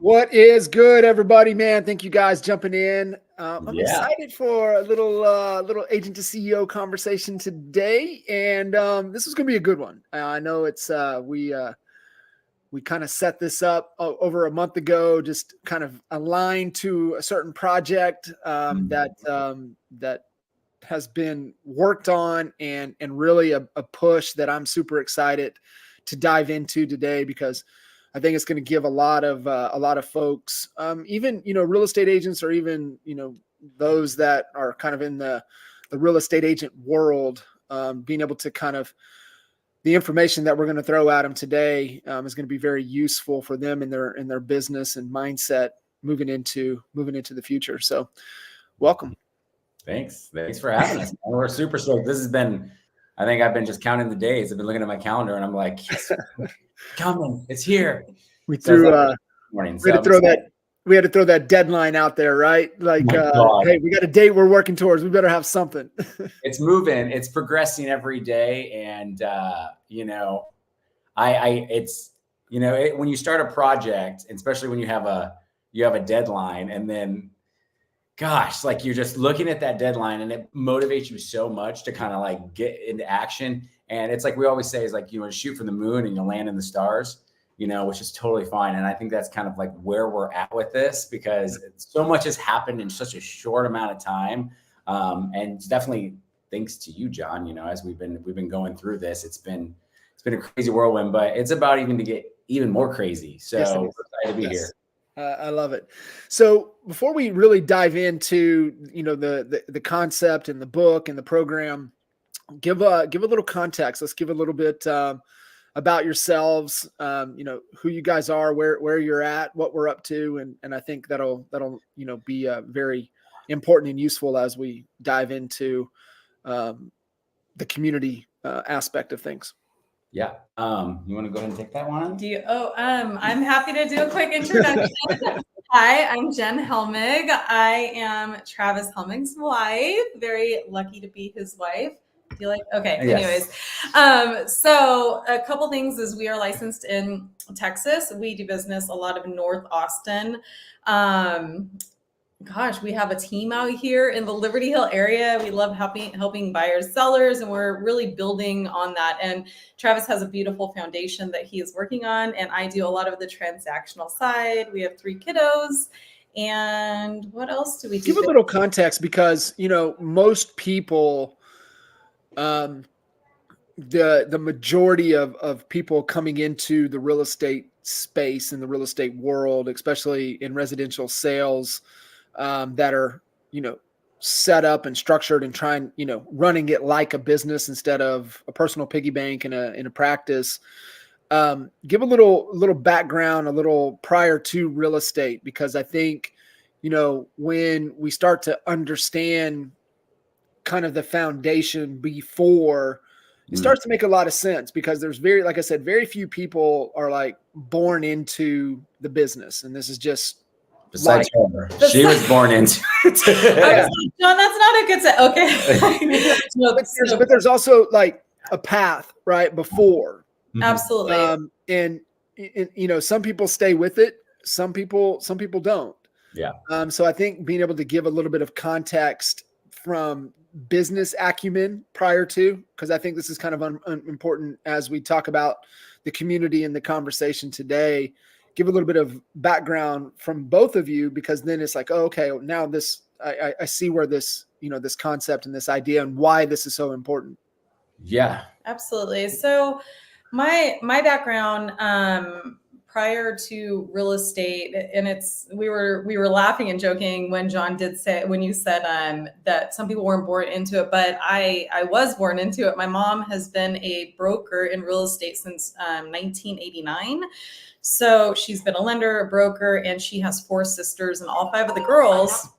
What is good, everybody, man? Thank you guys jumping in. I'm Yeah. excited for a little agent to CEO conversation today, and this is going to be a good one. I know it's we kind of set this up over a month ago, just kind of aligned to a certain project that has been worked on, and really a push that I'm super excited to dive into today, because I think it's going to give a lot of folks, even, real estate agents, or even, those that are kind of in the real estate agent world, being able to kind of, the information that we're going to throw at them today is going to be very useful for them in their business and mindset moving into the future. So welcome. Thanks for having us. We're super stoked. This has been, I think I've been just counting the days. I've been looking at my calendar and I'm like, yes, coming, it's here. We had to throw that deadline out there, right? Like, hey, we got a date we're working towards. We better have something. It's moving. It's progressing every day. And, when you start a project, especially when you have a deadline, and then, gosh, like you're just looking at that deadline and it motivates you so much to kind of like get into action. And it's like we always say, is like, shoot for the moon and you'll land in the stars, which is totally fine. And I think that's kind of like where we're at with this, because so much has happened in such a short amount of time. And definitely thanks to you, John, as we've been going through this, it's been a crazy whirlwind, but it's about even to get even more crazy. So we're excited to be here. I love it. So before we really dive into, the concept and the book and the program, give a little context. Let's give a little bit about yourselves, who you guys are, where you're at, what we're up to. And I think that'll be very important and useful as we dive into the community aspect of things. Yeah. You want to go ahead and take that one? I'm happy to do a quick introduction. Hi, I'm Jen Helmig. I am Travis Helmig's wife. Very lucky to be his wife. Do you like? Okay. Yes. Anyways, so a couple things is we are licensed in Texas. We do business a lot of North Austin. We have a team out here in the Liberty Hill area. We love helping buyers, sellers, and we're really building on that. And Travis has a beautiful foundation that he is working on, and I do a lot of the transactional side. We have 3 kiddos. And what else do we do? Give a little context, because, most people, the majority of people coming into the real estate space and the real estate world, especially in residential sales, that are, set up and structured and trying, running it like a business instead of a personal piggy bank in a practice. Give a little background, a little prior to real estate, because I think, when we start to understand kind of the foundation before, it starts to make a lot of sense, because there's like I said, very few people are like born into the business. And this is just, besides her, she was born into it. John, that's not a good set. Okay. But there's also like a path right before. Absolutely. And some people stay with it. Some people don't. Yeah. So I think being able to give a little bit of context from business acumen prior to, because I think this is kind of important as we talk about the community and the conversation today. Give a little bit of background from both of you, because then it's like, oh, okay, now this, I see where this, this concept and this idea and why this is so important. Yeah, absolutely. So my background, prior to real estate, and we were laughing and joking when John when you said that some people weren't born into it, but I was born into it. My mom has been a broker in real estate since 1989. So she's been a lender, a broker, and she has 4 sisters, and all 5 of the girls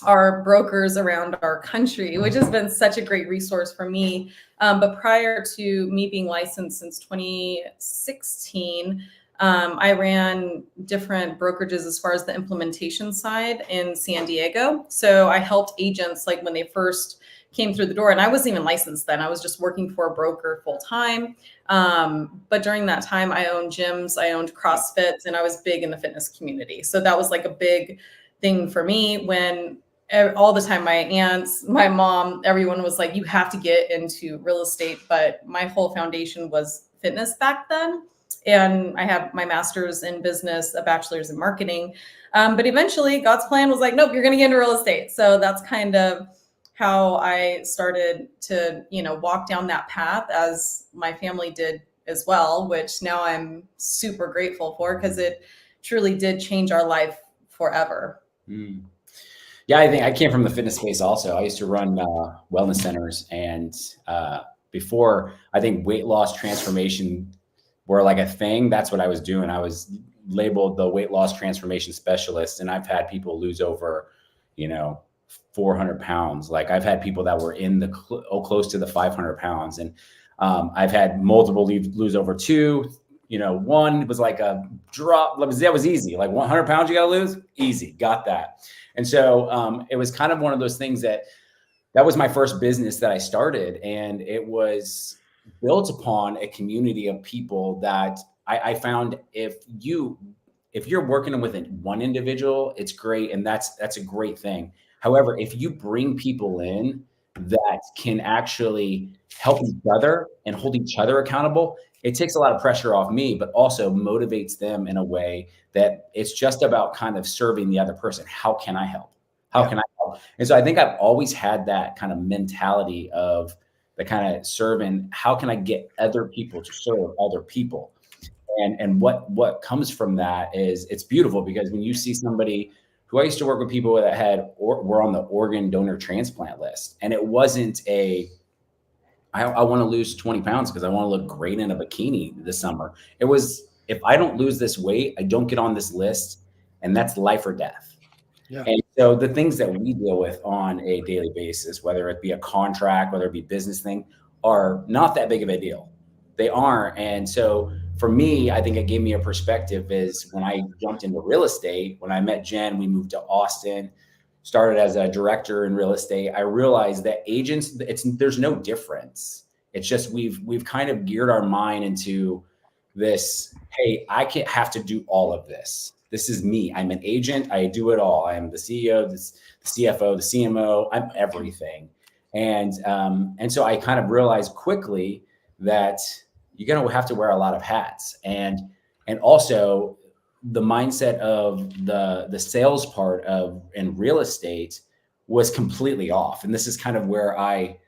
are brokers around our country, which has been such a great resource for me. But prior to me being licensed since 2016, I ran different brokerages as far as the implementation side in San Diego. So I helped agents, like when they first came through the door, and I wasn't even licensed then. I was just working for a broker full time. But during that time, I owned gyms, I owned CrossFits, and I was big in the fitness community. So that was like a big thing for me when all the time my aunts, my mom, everyone was like, you have to get into real estate. But my whole foundation was fitness back then. And I have my master's in business, a bachelor's in marketing. But eventually God's plan was like, nope, you're going to get into real estate. So that's kind of how I started to, walk down that path, as my family did as well, which now I'm super grateful for, because it truly did change our life forever. Mm. Yeah, I think I came from the fitness space also. I used to run wellness centers, and before I think weight loss transformation were like a thing, that's what I was doing. I was labeled the weight loss transformation specialist, and I've had people lose over, 400 pounds. Like I've had people that were in the close to the 500 pounds, and I've had multiple lose over 2. One was like a drop. That was easy. Like 100 pounds you got to lose, easy, got that. And so it was kind of one of those things that was my first business that I started, and it was built upon a community of people that I found if you're working with one individual, it's great, and that's a great thing. However, if you bring people in that can actually help each other and hold each other accountable, it takes a lot of pressure off me, but also motivates them in a way that it's just about kind of serving the other person. How can I help? How can I help? And so I think I've always had that kind of mentality of the kind of serving. How can I get other people to serve other people? And what comes from that is it's beautiful, because when you see somebody who I used to work with, people that were on the organ donor transplant list, and it wasn't I want to lose 20 pounds because I want to look great in a bikini this summer. It was, if I don't lose this weight, I don't get on this list, and that's life or death. Yeah. And so the things that we deal with on a daily basis, whether it be a contract, whether it be a business thing, are not that big of a deal. They aren't. And so for me, I think it gave me a perspective is when I jumped into real estate, when I met Jen, we moved to Austin, started as a director in real estate. I realized that agents, there's no difference. It's just we've kind of geared our mind into this, hey, I can't have to do all of this. This is me. I'm an agent. I do it all. I am the CEO, the CFO, the CMO. I'm everything. And so I kind of realized quickly that you're going to have to wear a lot of hats, and also the mindset of the sales part in real estate was completely off. And this is kind of where I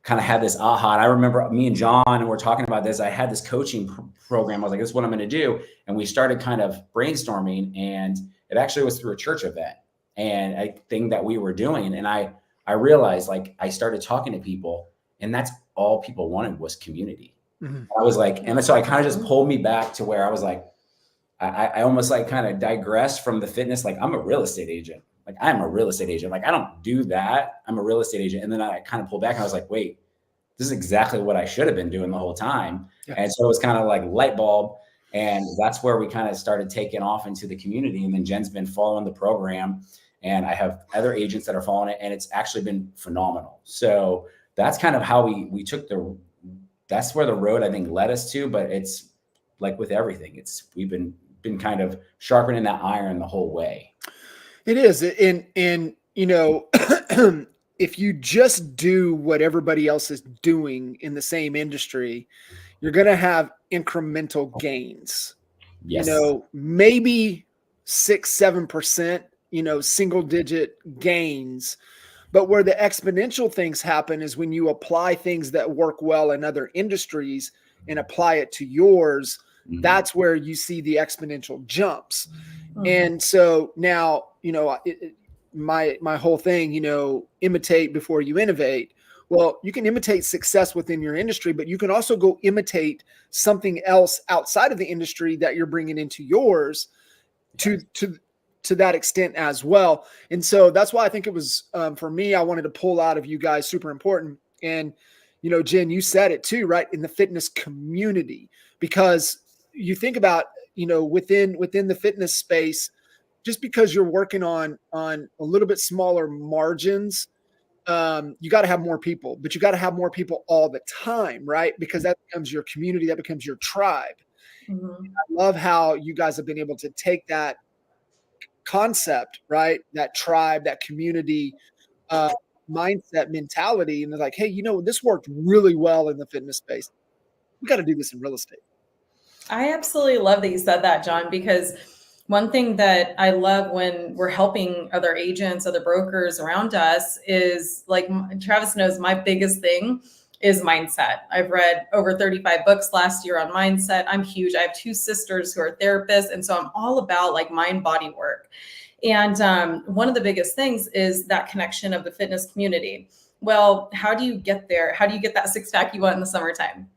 kind of had this aha. And I remember me and John, and we're talking about this. I had this coaching program. I was like, this is what I'm going to do. And we started kind of brainstorming, and it actually was through a church event and a thing that we were doing. And I realized, like, I started talking to people, and that's all people wanted was community. Mm-hmm. I was like, and so I kind of just pulled me back to where I was like, I almost like kind of digressed from the fitness. Like, I'm a real estate agent. Like, I'm a real estate agent. Like, I don't do that. I'm a real estate agent. And then I kind of pulled back, and I was like, wait, this is exactly what I should have been doing the whole time. Yeah. And so it was kind of like light bulb. And that's where we kind of started taking off into the community. And then Jen's been following the program, and I have other agents that are following it, and it's actually been phenomenal. So that's kind of how we took that's where the road I think led us to. But it's like with everything, we've been kind of sharpening that iron the whole way. It is. And if you just do what everybody else is doing in the same industry, you're going to have incremental gains. Yes. Maybe 6-7%, single digit gains. But where the exponential things happen is when you apply things that work well in other industries and apply it to yours. Mm-hmm. That's where you see the exponential jumps. Mm-hmm. And so now, my whole thing, imitate before you innovate. Well, you can imitate success within your industry, but you can also go imitate something else outside of the industry that you're bringing into yours to that extent as well. And so that's why I think it was, for me, I wanted to pull out of you guys super important. And, Jen, you said it too, right? In the fitness community, because you think about, within the fitness space, just because you're working on a little bit smaller margins, you got to have more people, but you got to have more people all the time, right? Because that becomes your community, that becomes your tribe. Mm-hmm. I love how you guys have been able to take that concept, right? That tribe, that community mindset mentality, and they're like, hey, this worked really well in the fitness space. We got to do this in real estate. I absolutely love that you said that, John, because one thing that I love when we're helping other agents, other brokers around us is, like Travis knows, my biggest thing is mindset. I've read over 35 books last year on mindset. I'm huge. I have 2 sisters who are therapists. And so I'm all about like mind body work. And one of the biggest things is that connection of the fitness community. Well, how do you get there? How do you get that 6-pack you want in the summertime?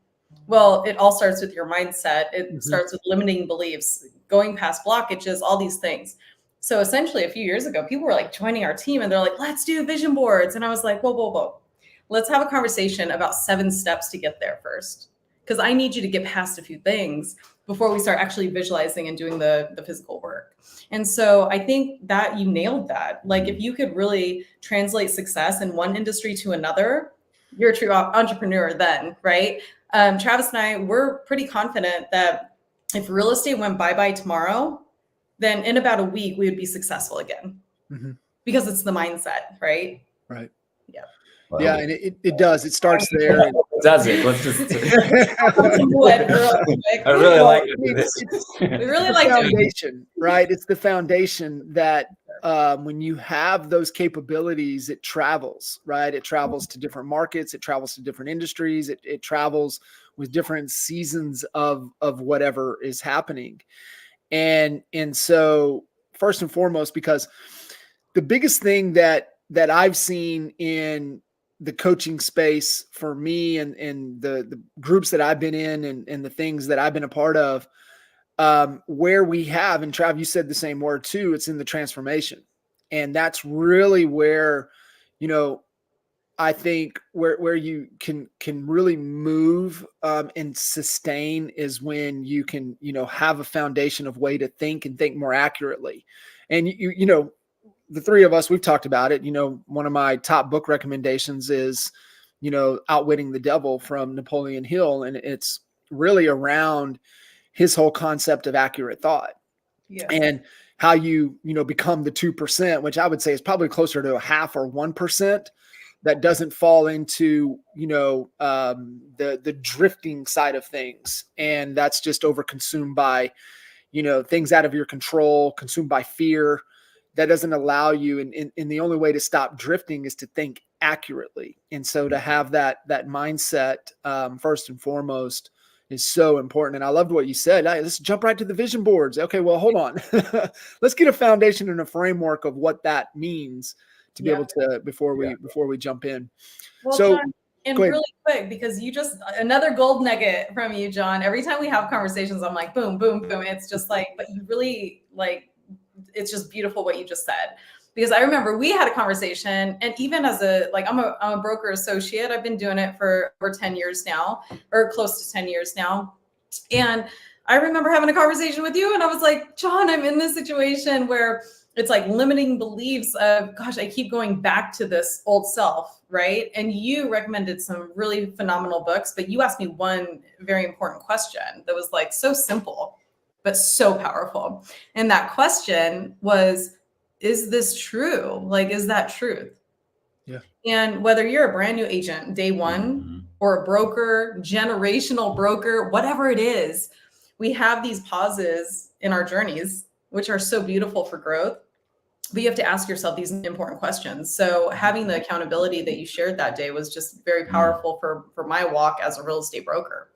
Well, it all starts with your mindset. It starts with limiting beliefs, going past blockages, all these things. So essentially a few years ago, people were like joining our team and they're like, let's do vision boards. And I was like, whoa. Let's have a conversation about 7 steps to get there first. Because I need you to get past a few things before we start actually visualizing and doing the physical work. And so I think that you nailed that. Like if you could really translate success in one industry to another, you're a true entrepreneur then, right? Travis and I, we're pretty confident that if real estate went bye-bye tomorrow, then in about a week, we would be successful again because it's the mindset, right? Right. Yeah. Well, Yeah. And it does. It starts there. And does it? Let's just. I I really like We really the like doing it. foundation, right? It's the foundation that when you have those capabilities, it travels, right? It travels to different markets. It travels to different industries. It travels with different seasons of whatever is happening. And so first and foremost, because the biggest thing that I've seen in the coaching space for me and the groups that I've been in and the things that I've been a part of, where we have, and Trav, you said the same word too, it's in the transformation. And that's really where, I think where you can really move and sustain is when you can, have a foundation of way to think and think more accurately. And the 3 of us, we've talked about it. One of my top book recommendations is, Outwitting the Devil from Napoleon Hill. And it's really around his whole concept of accurate thought. Yes. And how you become the 2%, which I would say is probably closer to a half or 1% that doesn't fall into, the drifting side of things. And that's just overconsumed by, things out of your control, consumed by fear. That doesn't allow you. And the only way to stop drifting is to think accurately. And so to have that mindset, first and foremost, is so important. And I loved what you said. Let's jump right to the vision boards. Okay, well, hold on. Let's get a foundation and a framework of what that means to be able to, before we jump in. Well, So, John, and really quick, because you just, another gold nugget from you, John. Every time we have conversations, I'm like, boom, boom, boom. It's just like, but you really it's just beautiful what you just said. Because I remember we had a conversation, and even as I'm a broker associate, I've been doing it for over 10 years now, or close to 10 years now. And I remember having a conversation with you, and I was like, John, I'm in this situation where it's like limiting beliefs of, gosh, I keep going back to this old self, right? And you recommended some really phenomenal books, but you asked me one very important question that was like so simple, but so powerful. And that question was, is this true? Like, is that truth? Yeah. And whether you're a brand new agent, day one, or a broker, generational broker, whatever it is, we have these pauses in our journeys, which are so beautiful for growth. But you have to ask yourself these important questions. So having the accountability that you shared that day was just very powerful for my walk as a real estate broker.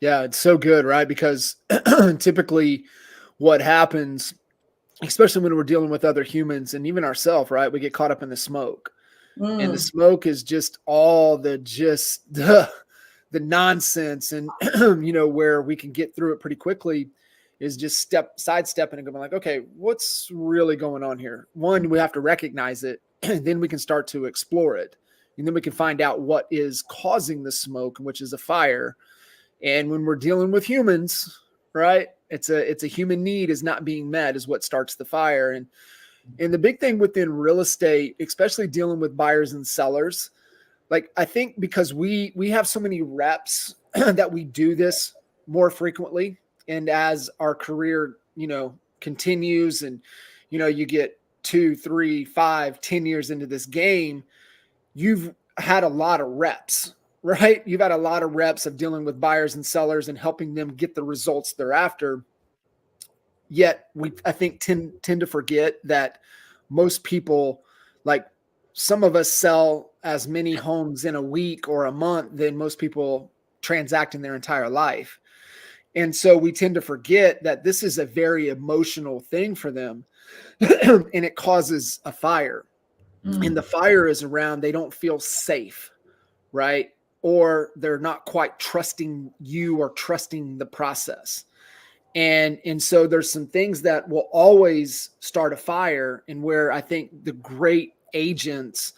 Yeah, it's so good, right? Because typically what happens, especially when we're dealing with other humans and even ourselves, right? We get caught up in the smoke. And the smoke is just all the nonsense. And, where we can get through it pretty quickly is just sidestepping and going like, okay, what's really going on here? One, we have to recognize it. And then we can start to explore it. And then we can find out what is causing the smoke, which is a fire. And when we're dealing with humans, right, it's a human need is not being met is what starts the fire. And And the big thing within real estate, especially dealing with buyers and sellers, like I think because we have so many reps that we do this more frequently. And as our career, continues and, you get 2, 3, 5, 10 years into this game, you've had a lot of reps, right? You've had a lot of reps of dealing with buyers and sellers and helping them get the results they're after. Yet I think tend to forget that most people, like some of us, sell as many homes in a week or a month than most people transact in their entire life. And so we tend to forget that this is a very emotional thing for them and it causes a fire. And the fire is around, they don't feel safe, right? Or they're not quite trusting you or trusting the process. And so there's some things that will always start a fire, and where I think the great agents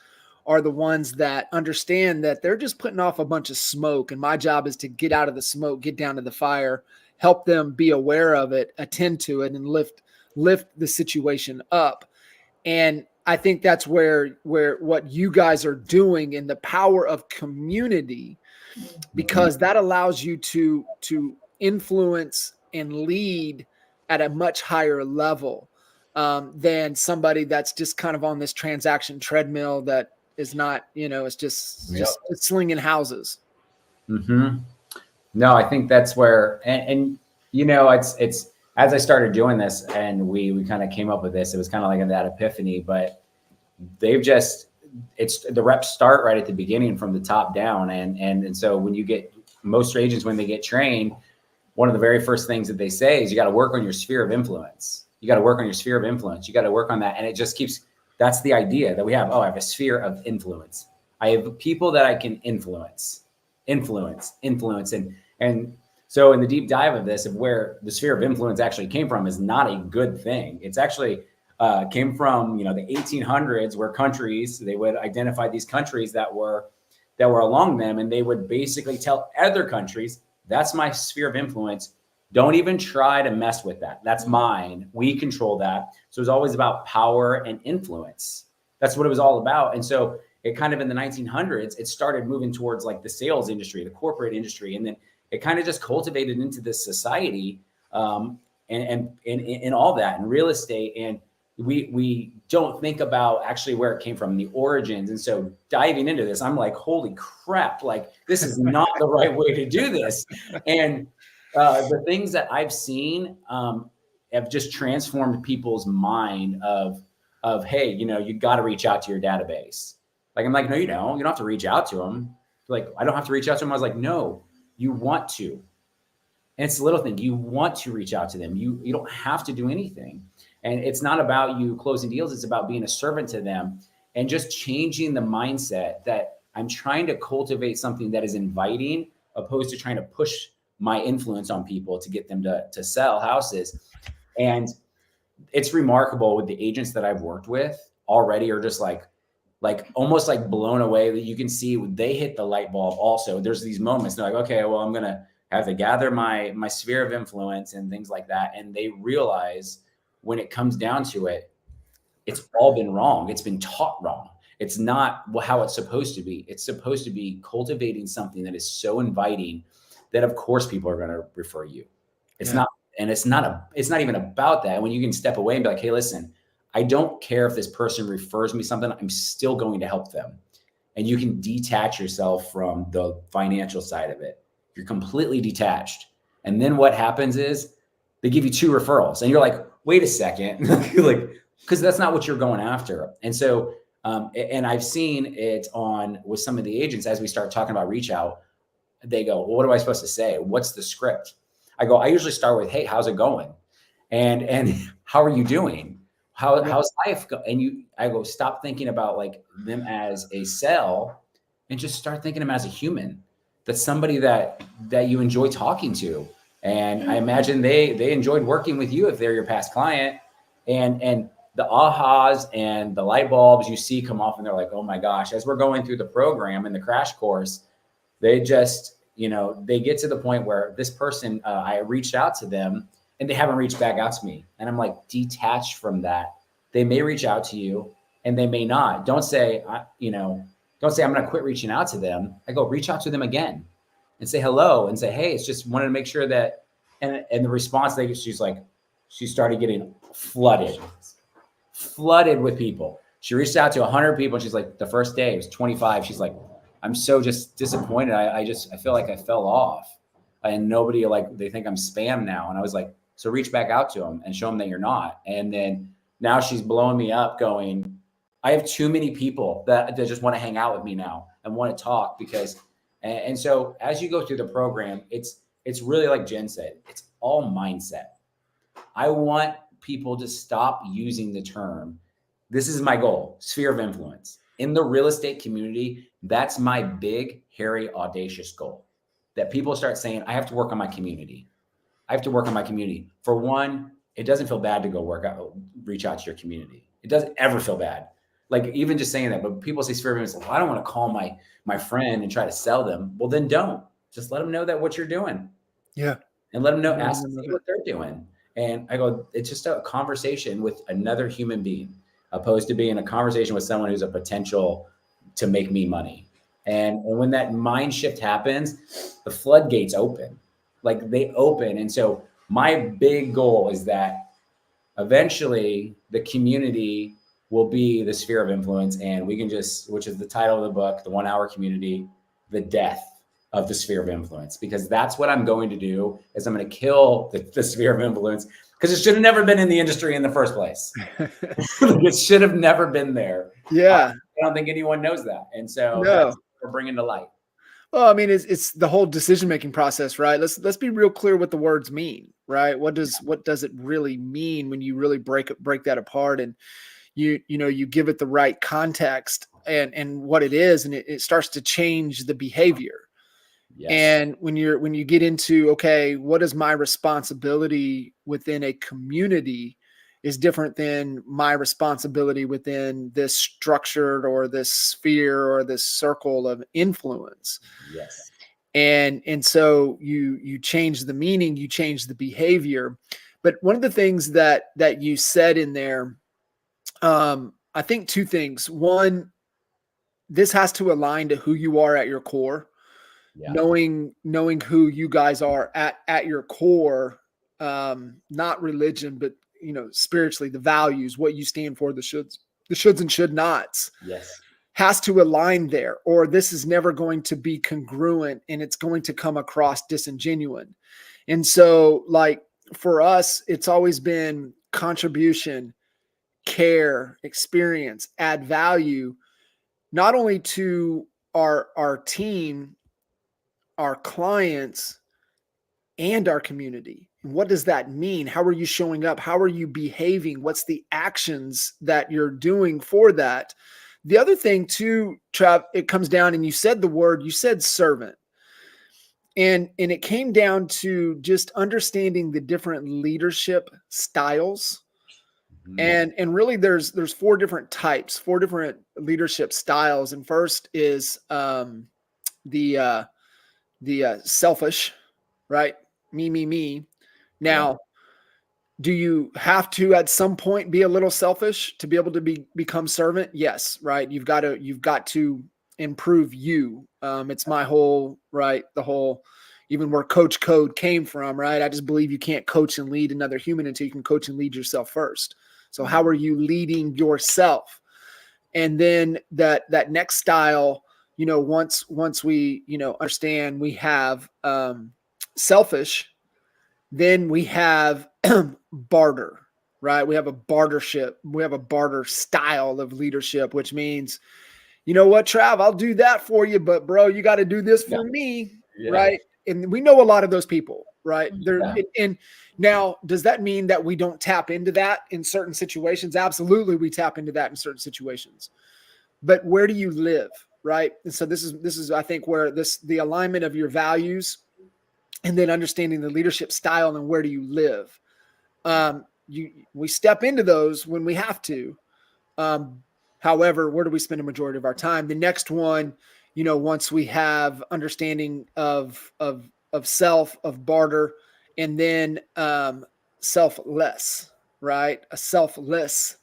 are the ones that understand that they're just putting off a bunch of smoke. And my job is to get out of the smoke, get down to the fire, help them be aware of it, attend to it, and lift the situation up. And I think that's where what you guys are doing in the power of community, because that allows you to influence and lead at a much higher level than somebody that's just kind of on this transaction treadmill that is not, it's just slinging houses. Mm-hmm. No, I think that's where, and it's as I started doing this and we kind of came up with this, it was kind of like that epiphany, but it's the reps start right at the beginning from the top down. And so when you get most agents, when they get trained, one of the very first things that they say is you got to work on your sphere of influence. You got to work on your sphere of influence. You got to work on that. And it just keeps, that's the idea that we have. Oh, I have a sphere of influence. I have people that I can influence. And so in the deep dive of this, of where the sphere of influence actually came from is not a good thing. It's actually came from, the 1800s, where countries, they would identify these countries that were along them. And they would basically tell other countries, that's my sphere of influence. Don't even try to mess with that. That's mine. We control that. So it was always about power and influence. That's what it was all about. And so it kind of in the 1900s, it started moving towards like the sales industry, the corporate industry. And then it kind of just cultivated into this society and all that in real estate. And we don't think about actually where it came from, the origins. And so diving into this, I'm like, holy crap, like this is not the right way to do this. And the things that I've seen have just transformed people's mind of, hey, you got to reach out to your database. Like, I'm like, no, you don't have to reach out to them. Like, I don't have to reach out to them. I was like, no, you want to. And it's a little thing. You want to reach out to them. You don't have to do anything. And it's not about you closing deals. It's about being a servant to them and just changing the mindset that I'm trying to cultivate something that is inviting, opposed to trying to push my influence on people to get them to sell houses. And it's remarkable with the agents that I've worked with already are just like almost like blown away that you can see they hit the light bulb. Also, there's these moments they're like, okay, well, I'm going to have to gather my sphere of influence and things like that. And they realize when it comes down to it, it's all been wrong. It's been taught wrong. It's not how it's supposed to be. It's supposed to be cultivating something that is so inviting that of course people are going to refer you. It's not, and it's not even about that. When you can step away and be like, hey, listen, I don't care if this person refers me something, I'm still going to help them. And you can detach yourself from the financial side of it. You're completely detached. And then what happens is they give you 2 referrals and you're like, wait a second, like, because that's not what you're going after. And so, and I've seen it with some of the agents, as we start talking about reach out, they go, well, what am I supposed to say? What's the script? I usually start with, hey, how's it going? And how are you doing? How's life? I go, stop thinking about like them as a sell and just start thinking of them as a human. That's somebody that you enjoy talking to. And I imagine they enjoyed working with you if they're your past client. And the ahas and the light bulbs you see come off and they're like, oh my gosh, as we're going through the program and the crash course, they just, they get to the point where this person, I reached out to them and they haven't reached back out to me. And I'm like, detached from that. They may reach out to you and they may not. Don't say, don't say, I'm going to quit reaching out to them. I go, reach out to them again and say hello and say, hey, it's just wanted to make sure that, and the response she's like, she started getting flooded with people. She reached out to 100 people and she's like, the first day it was 25. She's like, I'm so just disappointed. I feel like I fell off and nobody, like, they think I'm spam now. And I was like, so reach back out to them and show them that you're not. And then now she's blowing me up going, I have too many people that just want to hang out with me now and want to talk because, and so as you go through the program, it's really like Jen said, it's all mindset. I want people to stop using the term. This is my goal, sphere of influence. In the real estate community, that's my big, hairy, audacious goal. That people start saying, I have to work on my community. I have to work on my community. For one, it doesn't feel bad to go reach out to your community. It doesn't ever feel bad. Like even just saying that, but people say sphere of influence, well, I don't want to call my friend and try to sell them. Well, then don't. Just let them know that what you're doing. Yeah. And let them know, ask them what they're doing. And I go, it's just a conversation with another human being, opposed to being a conversation with someone who's a potential to make me money. And when that mind shift happens, the floodgates open, like they open. And so my big goal is that eventually the community will be the sphere of influence. And we can just, which is the title of the book, The 1 Hour Community, the death of the sphere of influence, because that's what I'm going to do is I'm going to kill the sphere of influence because it should have never been in the industry in the first place. It should have never been there. Yeah. I don't think anyone knows that. And so No. that's what we're bringing to light. Well, I mean, it's the whole decision-making process, right? Let's be real clear what the words mean, right? What does it really mean when you really break that apart and you give it the right context and what it is, and it starts to change the behavior. Yes. And when you get into, okay, what is my responsibility within a community is different than my responsibility within this structured or this sphere or this circle of influence. Yes. And so you change the meaning, you change the behavior. But one of the things that you said in there, I think two things. One, this has to align to who you are at your core. Yeah. Knowing who you guys are at your core, not religion, but spiritually, the values, what you stand for, the shoulds and should nots. Yes. Has to align there, or this is never going to be congruent and it's going to come across disingenuine. And so, like, for us, it's always been contribution, care, experience, add value, not only to our team, our clients, and our community. What does that mean? How are you showing up? How are you behaving? What's the actions that you're doing for that? The other thing too, Trav, it comes down, and you said servant. And it came down to just understanding the different leadership styles. Mm-hmm. And really there's 4 different types, 4 different leadership styles. And first is the selfish, right? Me. Now, yeah. Do you have to at some point be a little selfish to be able to become servant? Yes, right. You've got to improve you. It's my whole, right, the whole, even where Coach Code came from, right? I just believe you can't coach and lead another human until you can coach and lead yourself first. So how are you leading yourself? And then that next style, once we, understand we have selfish, then we have barter, right? We have a bartership. We have a barter style of leadership, which means, you know what, Trav, I'll do that for you, but bro, you got to do this for me, right? And we know a lot of those people, right? And now, does that mean that we don't tap into that in certain situations? Absolutely, we tap into that in certain situations. But where do you live, right? And so this is I think where the alignment of your values, and then understanding the leadership style and where do you live. We step into those when we have to. However, where do we spend a majority of our time? The next one, once we have understanding of self, of barter, and then selfless, right? A selfless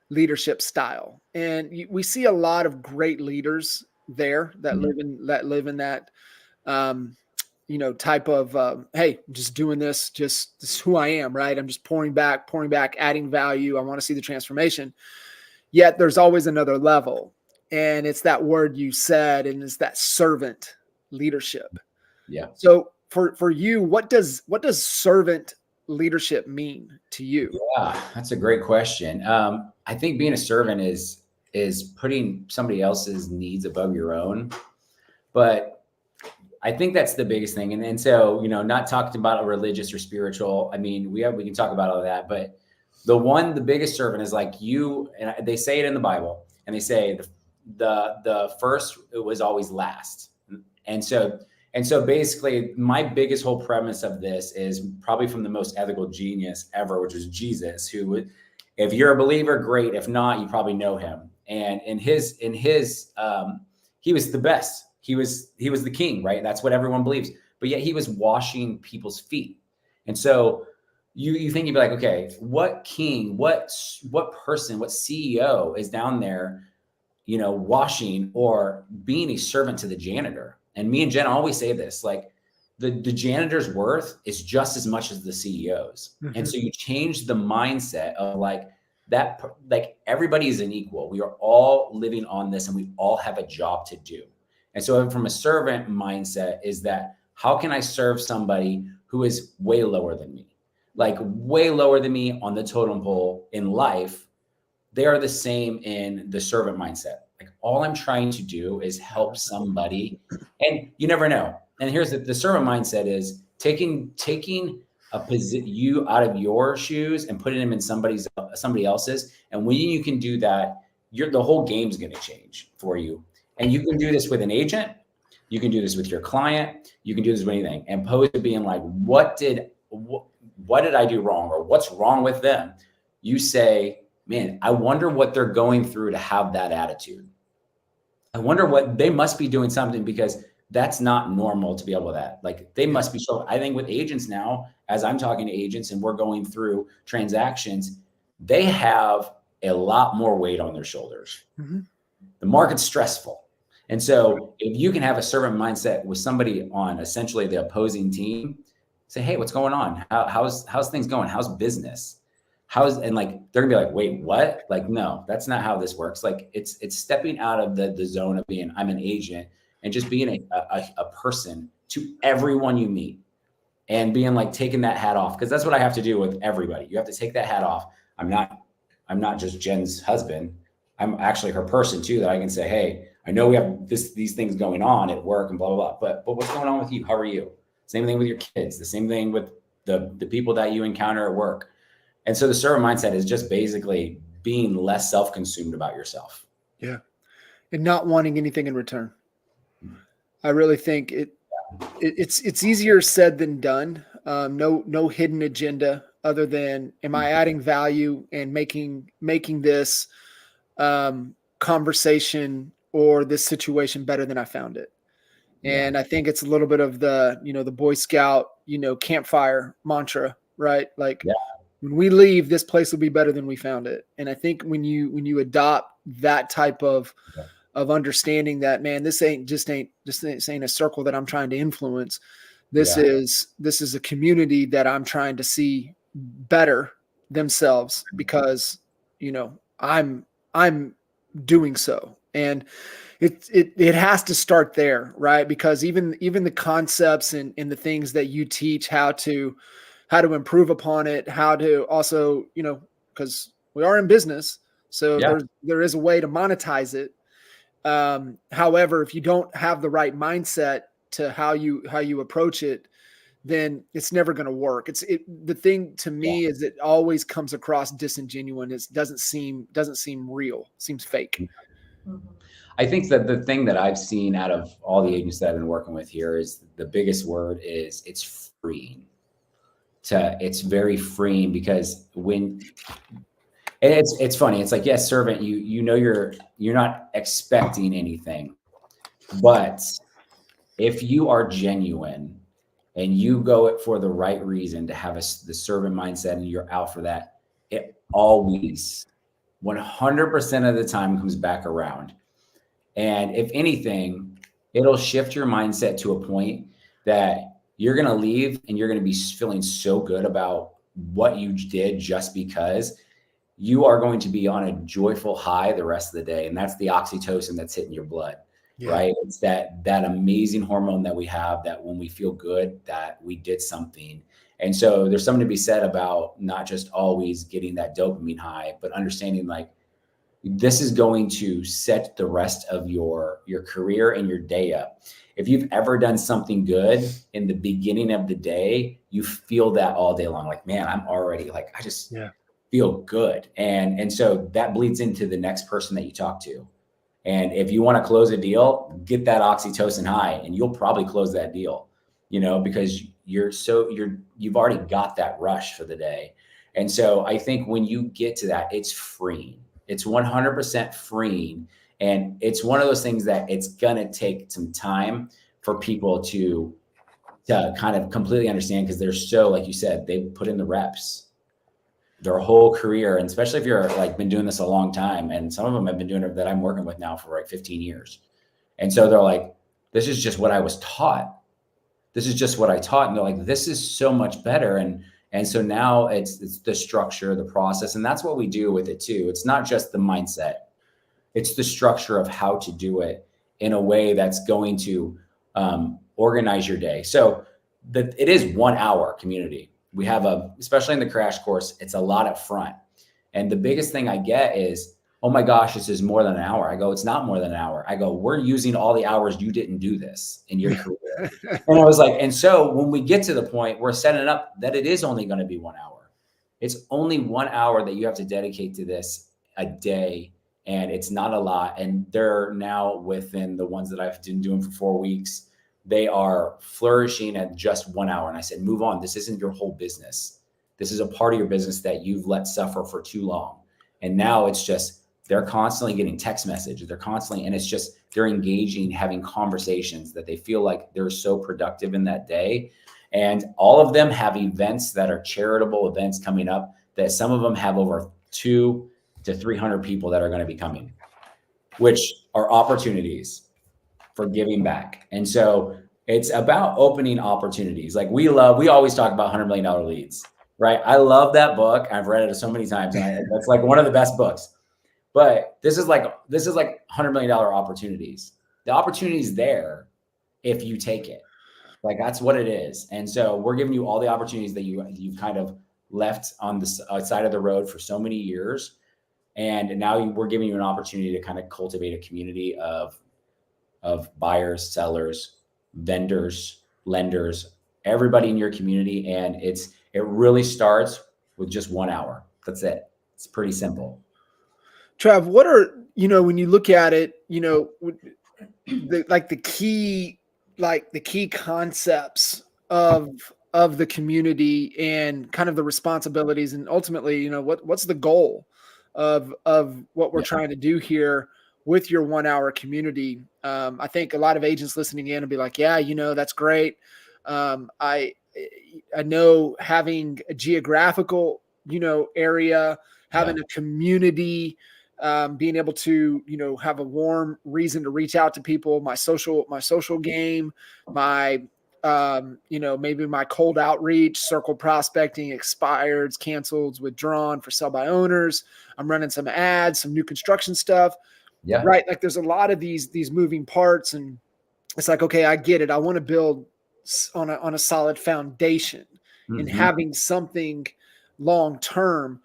leadership style. And we see a lot of great leaders there that live in that, type of, hey, I'm just doing this, this is who I am, right? I'm just pouring back, adding value. I want to see the transformation. Yet there's always another level. And it's that word you said, and it's that servant leadership. Yeah. So for you, what does servant leadership mean to you? Yeah, that's a great question. I think being a servant is putting somebody else's needs above your own. But I think that's the biggest thing. And so, not talking about a religious or spiritual. I mean, we can talk about all of that, but the biggest servant is like you, and they say it in the Bible, and they say the first was always last. And so basically my biggest whole premise of this is probably from the most ethical genius ever, which is Jesus, who, if you're a believer, great. If not, you probably know him. And in his he was the best. He was the king, right? That's what everyone believes. But yet he was washing people's feet. And so you think, you'd be like, okay, what king, what person, what CEO is down there, washing or being a servant to the janitor? And me and Jen always say this, like the janitor's worth is just as much as the CEO's. Mm-hmm. And so you change the mindset of like that, like everybody is an equal. We are all living on this and we all have a job to do. And so from a servant mindset is that, how can I serve somebody who is way lower than me? Like way lower than me on the totem pole in life. They are the same in the servant mindset. Like all I'm trying to do is help somebody, and you never know. And here's the servant mindset is taking you out of your shoes and putting them in somebody else's. And when you can do that, the whole game's going to change for you. And you can do this with an agent. You can do this with your client. You can do this with anything. And opposed to being like, what did I do wrong, or what's wrong with them? You say, man, I wonder what they're going through to have that attitude. I wonder what they must be doing something, because that's not normal to be able to that. Like they must be. So I think with agents now, as I'm talking to agents and we're going through transactions, they have a lot more weight on their shoulders. Mm-hmm. The market's stressful. And so if you can have a servant mindset with somebody on essentially the opposing team, say, hey, what's going on? How's things going? How's business? And like, they're gonna be like, wait, what? Like, no, that's not how this works. Like it's stepping out of the zone of being, I'm an agent, and just being a person to everyone you meet, and being like, taking that hat off. Cause that's what I have to do with everybody. You have to take that hat off. I'm not just Jen's husband. I'm actually her person too, that I can say, hey, I know we have these things going on at work and blah, blah, blah, but what's going on with you? How are you? Same thing with your kids, the same thing with the people that you encounter at work. And so the servant mindset is just basically being less self-consumed about yourself. Yeah. And not wanting anything in return. I really think it's easier said than done. No hidden agenda other than, am I adding value and making this conversation or this situation better than I found it? And I think it's a little bit of the, the Boy Scout, campfire mantra, right? Like when we leave, this place will be better than we found it. And I think when you adopt that type of understanding that, man, this ain't a circle that I'm trying to influence. This is a community that I'm trying to see better themselves, because, I'm doing so. And it has to start there, right? Because even the concepts and the things that you teach, how to improve upon it, how to also, because we are in business, so there is a way to monetize it. However, if you don't have the right mindset to how you approach it, then it's never going to work. The thing to me is it always comes across disingenuous. It doesn't seem real. It seems fake. Mm-hmm. I think that the thing that I've seen out of all the agents that I've been working with here is the biggest word is it's freeing. It's very freeing, because when it's funny, it's like, yes, servant, you're not expecting anything, but if you are genuine and you go it for the right reason to have the servant mindset and you're out for that, it always 100% of the time comes back around. And if anything, it'll shift your mindset to a point that you're going to leave and you're going to be feeling so good about what you did just because you are going to be on a joyful high the rest of the day. And that's the oxytocin that's hitting your blood, right? It's that amazing hormone that we have, that when we feel good, that we did something. And so there's something to be said about not just always getting that dopamine high, but understanding like this is going to set the rest of your career and your day up. If you've ever done something good in the beginning of the day, you feel that all day long. Like, man, I'm already like, I just feel good. And so that bleeds into the next person that you talk to. And if you want to close a deal, get that oxytocin high and you'll probably close that deal, because you've already got that rush for the day. And so I think when you get to that, it's freeing. It's 100% freeing. And it's one of those things that it's going to take some time for people to kind of completely understand, because they're so, like you said, they put in the reps their whole career. And especially if you're like been doing this a long time, and some of them have been doing it that I'm working with now for like 15 years. And so they're like, this is just what I was taught. This is just what I taught. And they're like, this is so much better. And so now it's the structure, the process. And that's what we do with it too. It's not just the mindset. It's the structure of how to do it in a way that's going to organize your day. So it is 1 hour community. We have especially in the crash course, it's a lot up front. And the biggest thing I get is, oh my gosh, this is more than an hour. I go, it's not more than an hour. I go, we're using all the hours you didn't do this in your career. And I was like, and so when we get to the point, we're setting up that it is only going to be 1 hour. It's only 1 hour that you have to dedicate to this a day. And it's not a lot. And they're now within the ones that I've been doing for 4 weeks, they are flourishing at just 1 hour. And I said, move on. This isn't your whole business. This is a part of your business that you've let suffer for too long. And now it's just, they're constantly getting text messages. And it's just, they're engaging, having conversations that they feel like they're so productive in that day. And all of them have events that are charitable events coming up, that some of them have over 200 to 300 people that are going to be coming, which are opportunities for giving back. And so it's about opening opportunities. Like we always talk about $100 million leads, right? I love that book. I've read it so many times. And that's like one of the best books. But this is like $100 million opportunities. The opportunity is there if you take it. Like that's what it is. And so we're giving you all the opportunities that you've kind of left on the side of the road for so many years. And now we're giving you an opportunity to kind of cultivate a community of buyers, sellers, vendors, lenders, everybody in your community. And it really starts with just 1 hour. That's it. It's pretty simple. Trav, what are, when you look at it, the key concepts of the community and kind of the responsibilities, and ultimately, what's the goal of what we're trying to do here with your 1 hour community? I think a lot of agents listening in will be like, yeah, that's great. I know having a geographical, area, having a community, being able to, have a warm reason to reach out to people, my social game, my, maybe my cold outreach, circle prospecting, expireds, canceled, withdrawn for sell by owners. I'm running some ads, some new construction stuff. Yeah. Right. Like there's a lot of these moving parts, and it's like, okay, I get it. I want to build on a solid foundation and having something long-term.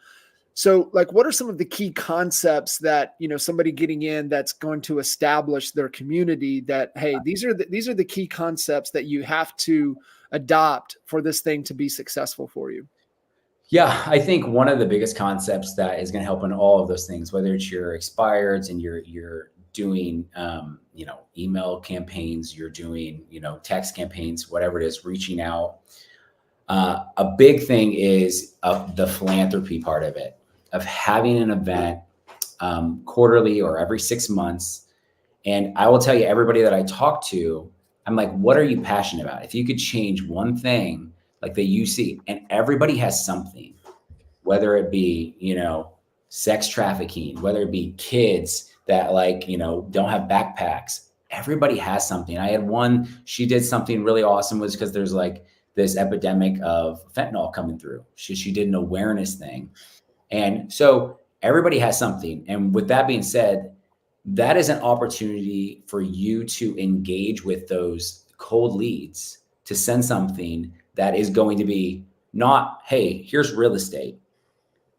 So like, what are some of the key concepts that, somebody getting in that's going to establish their community that, hey, these are the key concepts that you have to adopt for this thing to be successful for you? Yeah, I think one of the biggest concepts that is going to help in all of those things, whether it's your expireds and you're doing, email campaigns, you're doing, text campaigns, whatever it is, reaching out. A big thing is the philanthropy part of it, of having an event quarterly or every 6 months. And I will tell you, everybody that I talk to, I'm like, what are you passionate about? If you could change one thing like that you see, and everybody has something, whether it be, sex trafficking, whether it be kids that like, don't have backpacks. Everybody has something. I had one, she did something really awesome, was because there's like this epidemic of fentanyl coming through. She did an awareness thing. And so everybody has something. And with that being said, that is an opportunity for you to engage with those cold leads, to send something that is going to be not, hey, here's real estate.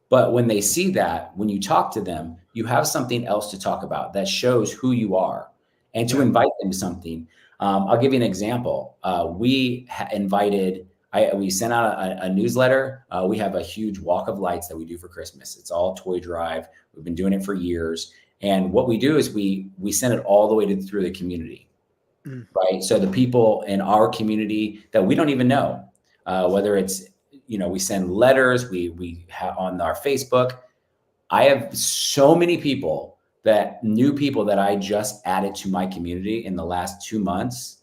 But when they see that, when you talk to them, you have something else to talk about that shows who you are, and to invite them to something. I'll give you an example. We sent out a newsletter. We have a huge walk of lights that we do for Christmas. It's all toy drive. We've been doing it for years. And what we do is we send it all the way through the community, right? So the people in our community that we don't even know, whether it's, we send letters, we have on our Facebook. I have so many new people that I just added to my community in the last 2 months.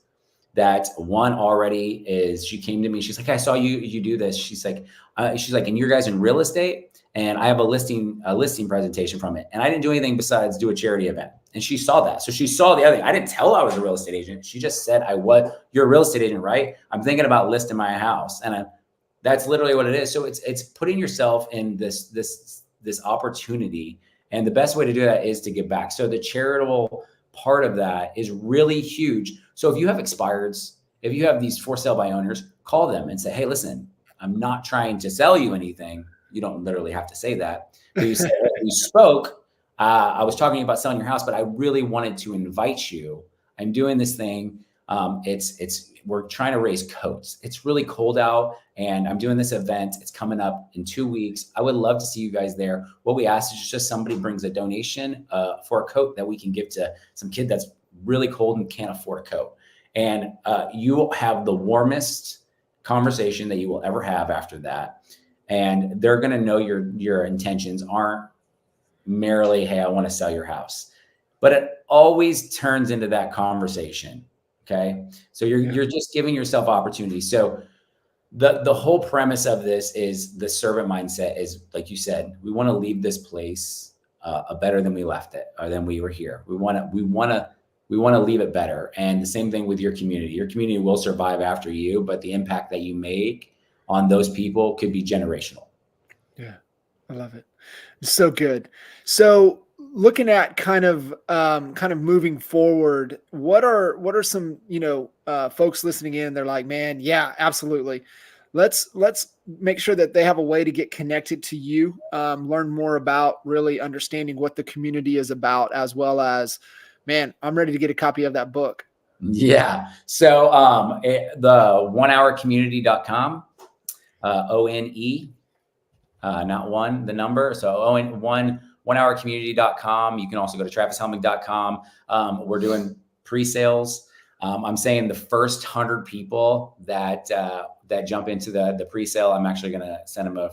That one already she came to me. She's like, I saw you do this. She's like, and you guys in real estate? And I have a listing presentation from it. And I didn't do anything besides do a charity event. And she saw that. So she saw the other thing. I didn't tell her I was a real estate agent. She just said, you're a real estate agent, right? I'm thinking about listing my house. And that's literally what it is. So it's putting yourself in this opportunity. And the best way to do that is to give back. So the charitable part of that is really huge. So if you have expireds, if you have these for sale by owners, call them and say, hey, listen, I'm not trying to sell you anything. You don't literally have to say that. But you said, we spoke. I was talking about selling your house, but I really wanted to invite you. I'm doing this thing. We're trying to raise coats. It's really cold out, and I'm doing this event. It's coming up in 2 weeks. I would love to see you guys there. What we ask is just somebody brings a donation for a coat that we can give to some kid that's really cold and can't afford a coat. And you will have the warmest conversation that you will ever have after that. And they're going to know your intentions aren't merely, hey, I want to sell your house. But it always turns into that conversation. Okay. So you're just giving yourself opportunity. So the whole premise of this is the servant mindset is, like you said, we want to leave this place better than we left it, or than we were here. We want to leave it better. And the same thing with your community. Your community will survive after you, but the impact that you make on those people could be generational. Yeah. I love it. So good. So looking at kind of moving forward, what are some, folks listening in, they're like, man, yeah, absolutely. Let's make sure that they have a way to get connected to you, learn more about really understanding what the community is about, as well as, man, I'm ready to get a copy of that book. Yeah. So the onehourcommunity.com, ONE, not one, the number. So onehourcommunity.com. You can also go to travishelmig.com. We're doing pre-sales. I'm saying the first 100 people that jump into the pre-sale, I'm actually going to send them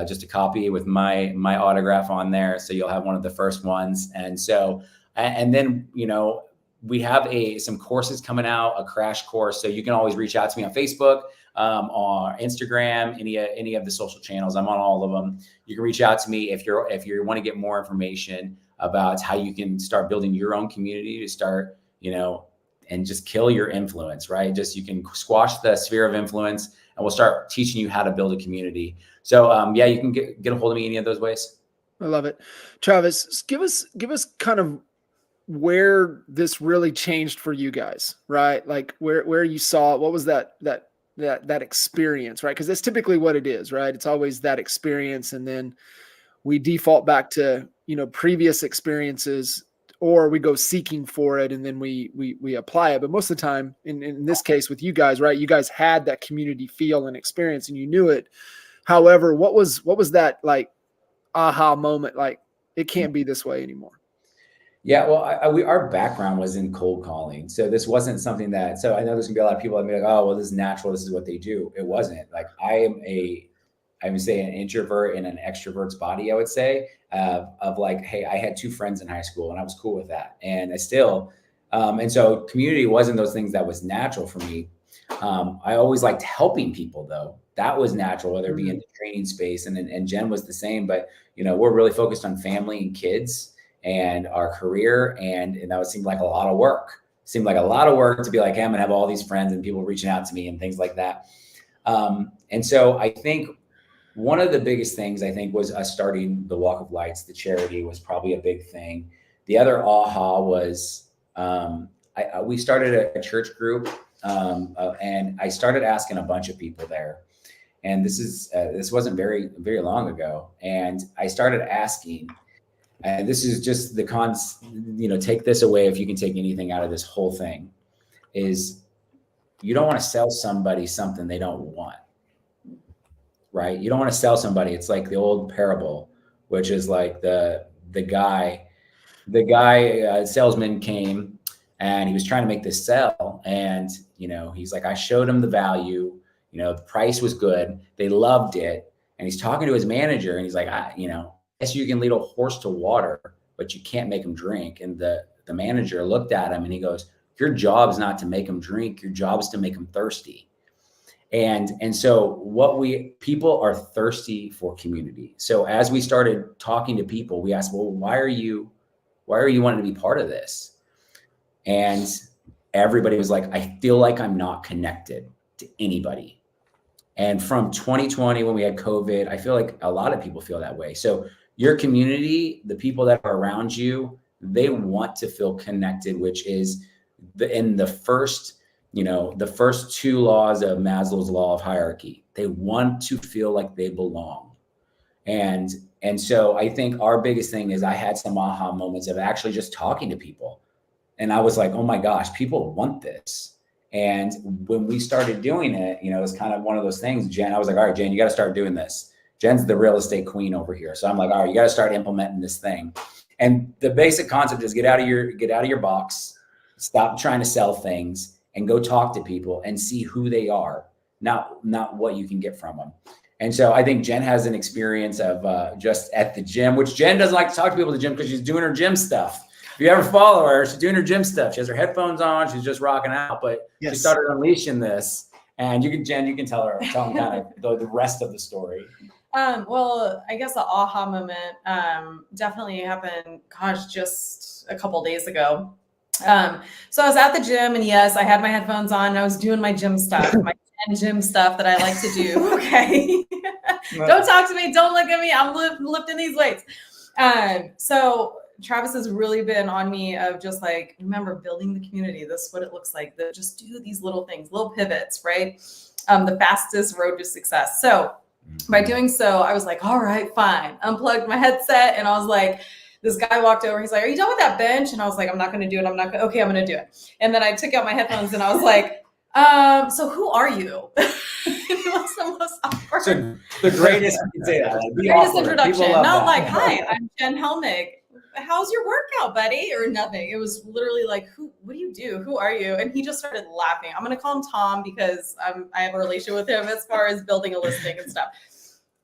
just a copy with my autograph on there. So you'll have one of the first ones. And so, and then, we have some courses coming out, a crash course. So you can always reach out to me on Facebook, on Instagram, any of the social channels. I'm on all of them. You can reach out to me if you want to get more information about how you can start building your own community to start, and just kill your influence, right? Just, you can squash the sphere of influence, and we'll start teaching you how to build a community. So you can get a hold of me any of those ways. I love it. Travis, give us kind of where this really changed for you guys, right? Like where you saw it, what was that experience, right? Because that's typically what it is, right? It's always that experience, and then we default back to previous experiences, or we go seeking for it, and then we apply it. But most of the time, in this case with you guys, right? You guys had that community feel and experience, and you knew it. However, what was that like aha moment? Like, it can't be this way anymore. Yeah, well, our background was in cold calling. So this wasn't something so I know there's gonna be a lot of people that be like, oh, well, this is natural. This is what they do. It wasn't. Like, I would say an introvert in an extrovert's body, I would say, of like, hey, I had 2 friends in high school and I was cool with that. And I still, and so community wasn't those things that was natural for me. I always liked helping people though. that was natural, whether it be in the training space, and Jen was the same. But we're really focused on family and kids and our career, and that seemed like a lot of work. Seemed like a lot of work to be like, hey, I'm gonna have all these friends and people reaching out to me and things like that. And so I think one of the biggest things was us starting the Walk of Lights, the charity, was probably a big thing. The other aha was we started a church group, and I started asking a bunch of people there. And this wasn't very, very long ago. And I started asking, and this is just the take this away if you can take anything out of this whole thing, is you don't want to sell somebody something they don't want, right? You don't want to sell somebody. It's like the old parable, which is like the salesman came and he was trying to make this sell. And, he's like, I showed him the value, the price was good. They loved it. And he's talking to his manager and he's like, guess you can lead a horse to water, but you can't make him drink. And the manager looked at him and he goes, your job is not to make him drink. Your job is to make him thirsty. And so people are thirsty for community. So as we started talking to people, we asked, well, why are you wanting to be part of this? And everybody was like, I feel like I'm not connected to anybody. And from 2020, when we had COVID, I feel like a lot of people feel that way. So your community, the people that are around you, they want to feel connected, which is the first 2 laws of Maslow's law of hierarchy. They want to feel like they belong. And so I think our biggest thing is I had some aha moments of actually just talking to people. And I was like, oh my gosh, people want this. And when we started doing it, it was kind of one of those things. I was like, all right, Jen, you got to start doing this. Jen's the real estate queen over here. So I'm like, all right, you got to start implementing this thing. And the basic concept is get out of your box, stop trying to sell things, and go talk to people and see who they are, not what you can get from them. And so I think Jen has an experience of just at the gym, which Jen doesn't like to talk to people at the gym because she's doing her gym stuff. If you ever follow her, she's doing her gym stuff. She has her headphones on. She's just rocking out, but She started unleashing this. And Jen, you can tell them kind of the rest of the story. Well, I guess the aha moment definitely happened, just a couple days ago. So I was at the gym, and yes, I had my headphones on and I was doing my gym stuff, my gym stuff that I like to do. Okay. Don't talk to me. Don't look at me. I'm lifting these weights. So Travis has really been on me of just like, remember, building the community. This is what it looks like. Just do these little things, little pivots, right? The fastest road to success. So by doing so, I was like, all right, fine. Unplugged my headset, and I was like, this guy walked over. He's like, are you done with that bench? And I was like, I'm not going to do it. Okay, I'm going to do it. And then I took out my headphones and I was like, so who are you? It was the most awkward. So the greatest, you can say that. Greatest introduction. Not like, hi, I'm Jen Helmig. How's your workout, buddy? Or nothing. It was literally like, what do you do? Who are you? And he just started laughing. I'm going to call him Tom because I have a relationship with him as far as building a listing and stuff.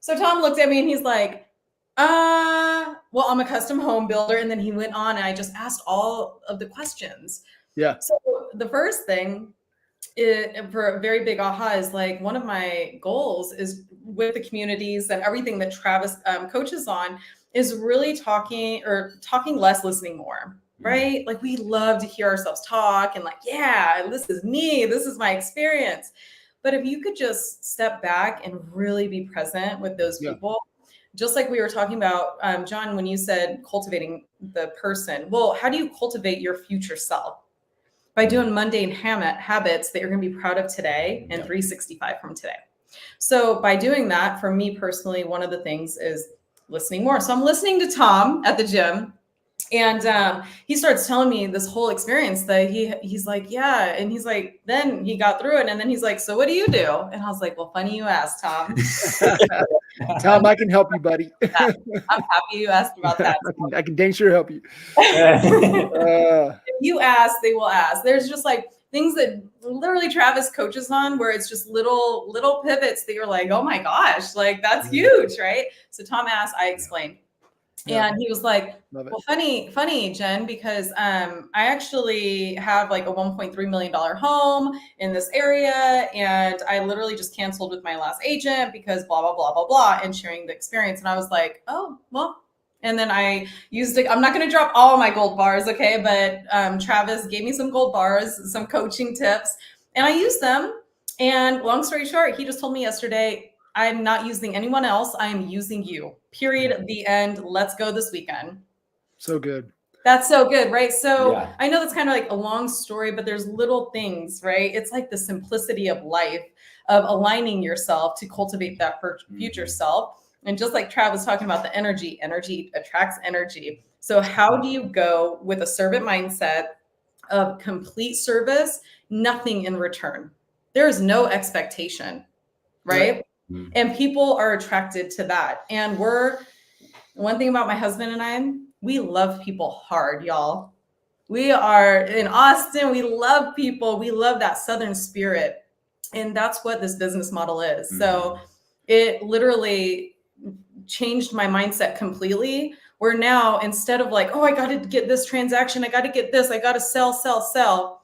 So Tom looked at me and he's like, well, I'm a custom home builder. And then he went on and I just asked all of the questions. Yeah. So the first thing for a very big aha is like, one of my goals is with the communities and everything that Travis coaches on is really talking less, listening more, right? Like we love to hear ourselves talk and like, yeah, this is me, this is my experience. But if you could just step back and really be present with those people, just like we were talking about, John, when you said cultivating the person, well, how do you cultivate your future self? By doing mundane habits that you're going to be proud of today and 365 from today. So by doing that, for me personally, one of the things is listening more. So I'm listening to Tom at the gym, and he starts telling me this whole experience that he's like, yeah. And he's like, then he got through it. And then he's like, so what do you do? And I was like, well, funny you asked, Tom. Tom, I can help you, buddy. I'm happy you asked about that. I can dang sure help you. If you ask, they will ask. There's just like things that literally Travis coaches on where it's just little pivots that you're like, oh my gosh, like that's huge, right? So Tom asked, I explained. Yeah. And he was like, Love it. well, funny, Jen, because I actually have like a $1.3 million home in this area. And I literally just canceled with my last agent because blah, blah, blah, blah, blah, and sharing the experience. And I was like, oh, well. And then I used it. I'm not going to drop all my gold bars, okay? But Travis gave me some gold bars, some coaching tips, and I used them. And long story short, he just told me yesterday, I'm not using anyone else. I am using you. Period. The end. Let's go this weekend. So good. That's so good, right? So Yeah. I know that's kind of like a long story, but there's little things, right? It's like the simplicity of life, of aligning yourself to cultivate that future self. And just like Trav was talking about the energy attracts energy. So how do you go with a servant mindset of complete service, nothing in return? There is no expectation, right? And people are attracted to that. And one thing about my husband and I, we love people hard, y'all. We are in Austin. We love people. We love that Southern spirit. And that's what this business model is. So it literally changed my mindset completely. Where now, instead of like, oh, I got to get this transaction, I got to get this, I got to sell.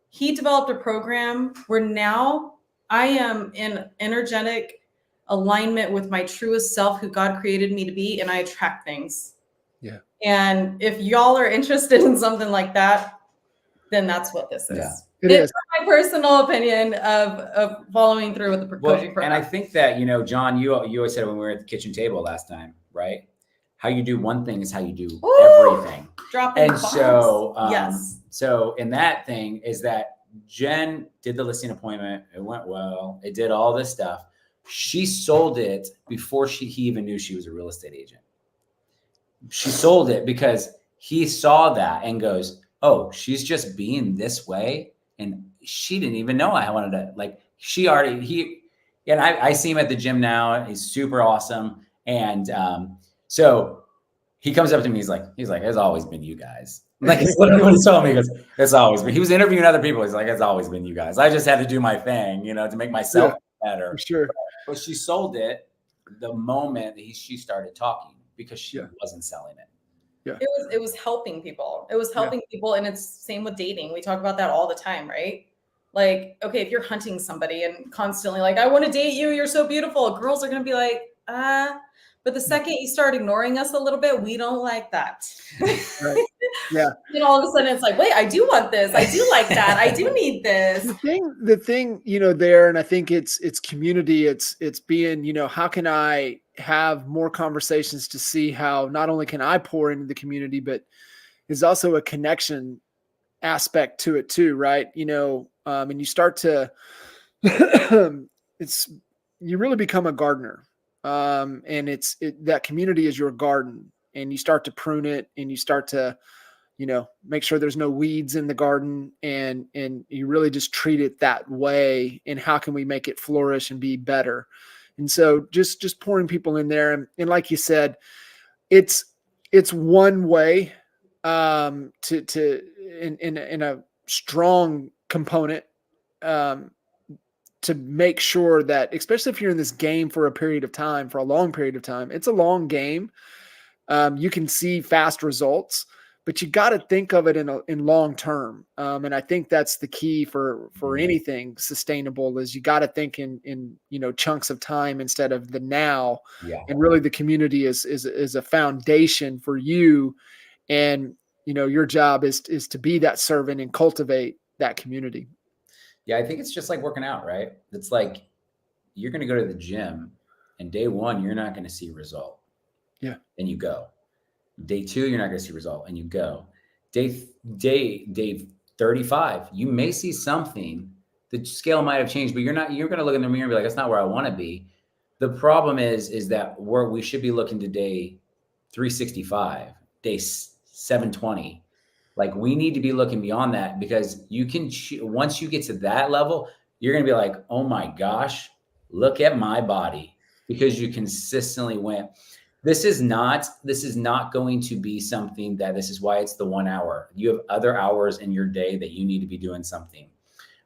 He developed a program where now I am in energetic alignment with my truest self, who God created me to be, and I attract things. Yeah. And if y'all are interested in something like that, then that's what this is. Yeah, it's my personal opinion of following through with the coaching program. And I think that, you know, John, you always said when we were at the kitchen table last time, right? How you do one thing is how you do everything. Dropping and bombs. So, yes. So in that thing is that Jen did the listing appointment. It went well. It did all this stuff. She sold it before he even knew she was a real estate agent. She sold it because he saw that and goes, oh, she's just being this way. And she didn't even know I wanted to, like, and I see him at the gym now. He's super awesome. And so he comes up to me. He's like, it's always been you guys. Like, it's literally what he told me. He goes, it's always been. He was interviewing other people. He's like, it's always been you guys. I just had to do my thing, you know, to make myself better. For sure. But she sold it the moment that she started talking because she wasn't selling it. Yeah. It was helping people. It was helping people. And it's same with dating. We talk about that all the time, right? Like, okay, if you're hunting somebody and constantly like, I want to date you, you're so beautiful. Girls are going to be like, but the second you start ignoring us a little bit, we don't like that. Right. Yeah. And all of a sudden it's like, wait, I do want this. I do like that. I do need this. The thing, you know, there, and I think it's community. It's being, you know, how can I have more conversations to see how not only can I pour into the community, but there's also a connection aspect to it too. Right. You know, and you start to, you really become a gardener. And that community is your garden, and you start to prune it, and you start to, you know, make sure there's no weeds in the garden, and you really just treat it that way. And how can we make it flourish and be better? And so just pouring people in there. And like you said, it's one way, in a strong component, to make sure that, especially if you're in this game for a long period of time, it's a long game. You can see fast results, but you got to think of it in long term. And I think that's the key for anything sustainable, is you got to think in, you know, chunks of time instead of the now. Yeah. And really the community is a foundation for you. And, you know, your job is to be that servant and cultivate that community. Yeah, I think it's just like working out, right? It's like you're going to go to the gym, and day one, you're not going to see a result. Yeah. And you go. Day two, you're not going to see a result, and you go. Day 35, you may see something. The scale might have changed, but you're going to look in the mirror and be like, that's not where I want to be. The problem is that we should be looking to day 365, day 720. Like, we need to be looking beyond that, because you can, once you get to that level, you're going to be like, oh my gosh, look at my body, because you consistently went. This is not going to be something that, this is why it's the 1 hour. You have other hours in your day that you need to be doing something.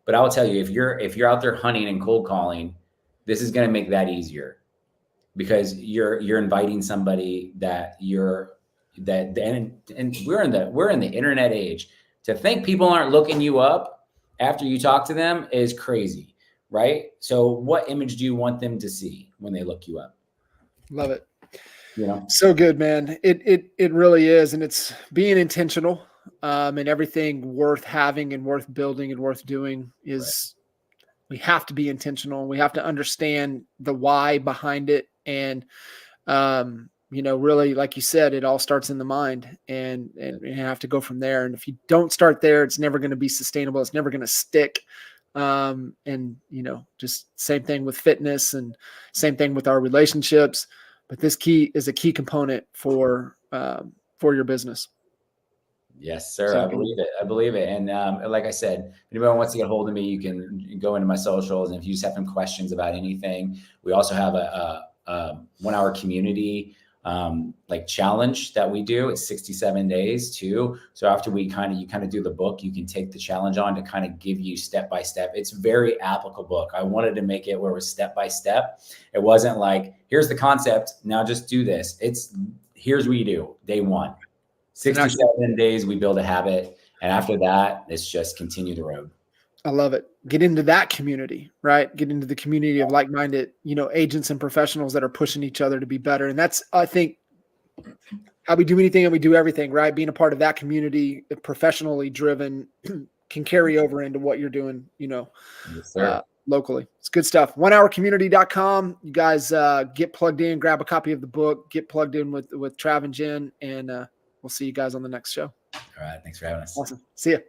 But I will tell you, if you're out there hunting and cold calling, this is going to make that easier. because you're inviting somebody and we're in the internet age. To think people aren't looking you up after you talk to them is crazy, right? So what image do you want them to see when they look you up? Love it. You know, so good, man. It really is, and it's being intentional. And everything worth having and worth building and worth doing is we have to be intentional. We have to understand the why behind it. And, really, like you said, it all starts in the mind, and you have to go from there. And if you don't start there, it's never going to be sustainable. It's never going to stick. Just same thing with fitness and same thing with our relationships. But this is a key component for your business. Yes, sir. So, I believe it. And like I said, if anybody wants to get a hold of me, you can go into my socials. And if you just have some questions about anything, we also have a 1 hour community challenge that we do. It's 67 days too. So after you kind of do the book, you can take the challenge on to kind of give you step by step. It's very applicable book. I wanted to make it where it was step by step. It wasn't like, here's the concept, now just do this. It's here's what you do. Day 1. 67 days, we build a habit. And after that, it's just continue the road. I love it. Get into that community, right? Get into the community of like-minded, agents and professionals that are pushing each other to be better. And that's, I think, how we do anything and we do everything, right? Being a part of that community, professionally driven, can carry over into what you're doing, Yes, sir. Locally. It's good stuff. 1hourcommunity.com. You guys get plugged in, grab a copy of the book, get plugged in with Trav and Jen, and we'll see you guys on the next show. All right. Thanks for having us. Awesome. See ya.